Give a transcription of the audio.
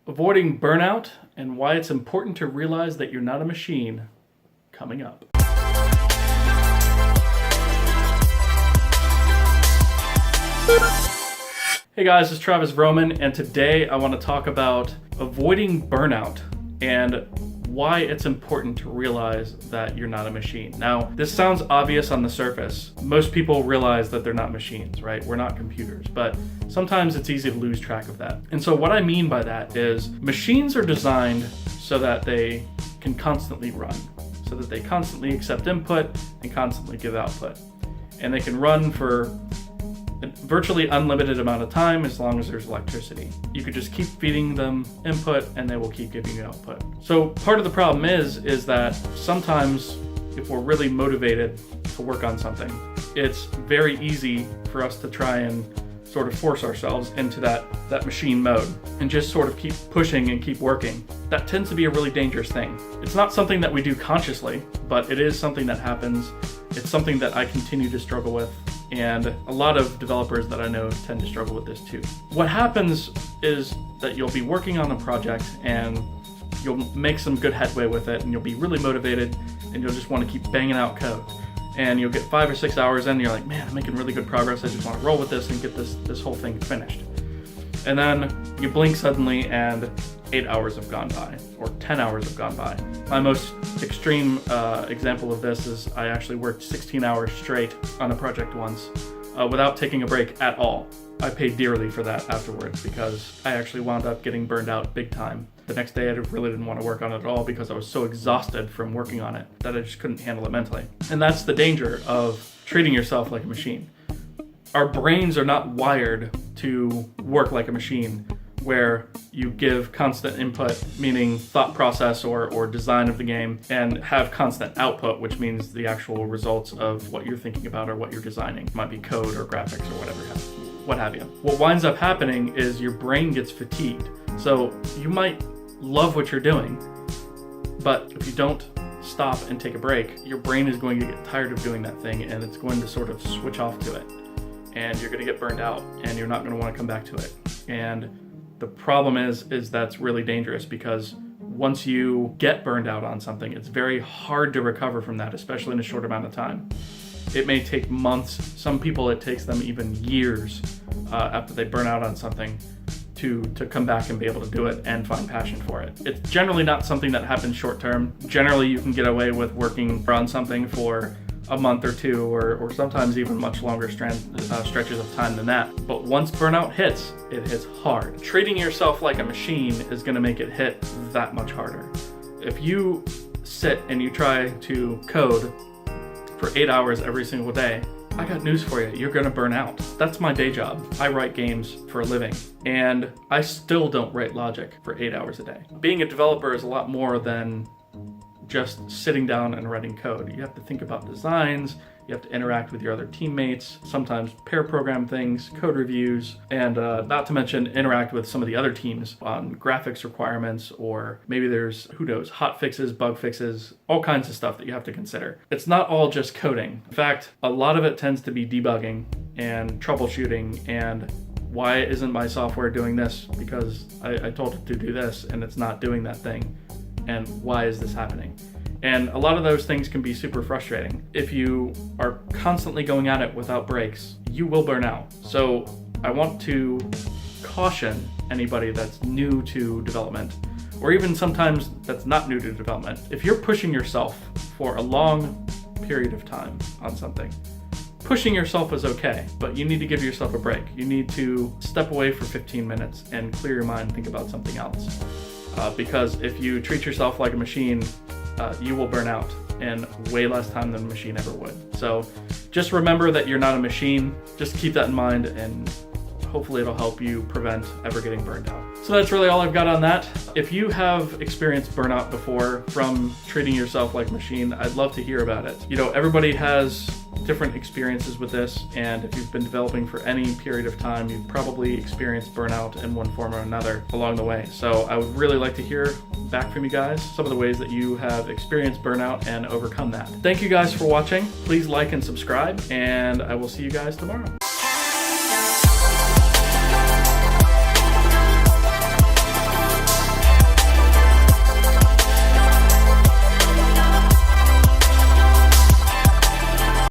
Avoiding burnout and why it's important to realize that you're not a machine, coming up. Hey guys, it's Travis Vroman, and today I want to talk about avoiding burnout and why it's important to realize that you're not a machine. Now, this sounds obvious on the surface. Most people realize that they're not machines, right? We're not computers, but sometimes it's easy to lose track of that. And so what I mean by that is machines are designed so that they can constantly run, so that they constantly accept input and constantly give output. And they can run for a virtually unlimited amount of time as long as there's electricity. You could just keep feeding them input and they will keep giving you output. So part of the problem is that sometimes if we're really motivated to work on something, it's very easy for us to try and sort of force ourselves into that machine mode and just sort of keep pushing and keep working. That tends to be a really dangerous thing. It's not something that we do consciously, but it is something that happens. It's something that I continue to struggle with, and a lot of developers that I know tend to struggle with this too. What happens is that you'll be working on a project and you'll make some good headway with it, and you'll be really motivated, and you'll just want to keep banging out code. And you'll get 5 or 6 hours in, and you're like, man, I'm making really good progress. I just want to roll with this and get this whole thing finished. And then you blink suddenly and 8 hours have gone by, or 10 hours have gone by. My most extreme example of this is I actually worked 16 hours straight on a project once without taking a break at all. I paid dearly for that afterwards because I actually wound up getting burned out big time. The next day I really didn't want to work on it at all because I was so exhausted from working on it that I just couldn't handle it mentally. And that's the danger of treating yourself like a machine. Our brains are not wired to work like a machine where you give constant input, meaning thought process or design of the game, and have constant output, which means the actual results of what you're thinking about or what you're designing. It might be code or graphics or what have you. What winds up happening is your brain gets fatigued. So you might love what you're doing, but if you don't stop and take a break, your brain is going to get tired of doing that thing and it's going to sort of switch off to it. And you're going to get burned out and you're not going to want to come back to it. And the problem is that's really dangerous because once you get burned out on something, it's very hard to recover from that, especially in a short amount of time. It may take months. Some people, it takes them even years after they burn out on something to come back and be able to do it and find passion for it. It's generally not something that happens short term. Generally, you can get away with working on something for a month or two, or sometimes even much longer stretches of time than that. But once burnout hits, it hits hard. Treating yourself like a machine is going to make it hit that much harder. If you sit and you try to code for 8 hours every single day, I got news for you, you're gonna burn out. That's my day job. I write games for a living, and I still don't write logic for 8 hours a day. Being a developer is a lot more than just sitting down and writing code. You have to think about designs, you have to interact with your other teammates, sometimes pair program things, code reviews, and not to mention interact with some of the other teams on graphics requirements, or maybe there's, who knows, hot fixes, bug fixes, all kinds of stuff that you have to consider. It's not all just coding. In fact, a lot of it tends to be debugging and troubleshooting and why isn't my software doing this? Because I told it to do this and it's not doing that thing. And why is this happening? And a lot of those things can be super frustrating. If you are constantly going at it without breaks, you will burn out. So I want to caution anybody that's new to development, or even sometimes that's not new to development. If you're pushing yourself for a long period of time on something, pushing yourself is okay, but you need to give yourself a break. You need to step away for 15 minutes and clear your mind and think about something else. Because if you treat yourself like a machine, you will burn out in way less time than a machine ever would. So just remember that you're not a machine. Just keep that in mind, and hopefully it'll help you prevent ever getting burned out. So that's really all I've got on that. If you have experienced burnout before from treating yourself like a machine, I'd love to hear about it. You know, everybody has different experiences with this, and if you've been developing for any period of time, you've probably experienced burnout in one form or another along the way. So I would really like to hear back from you guys some of the ways that you have experienced burnout and overcome that. Thank you guys for watching. Please like and subscribe, and I will see you guys tomorrow.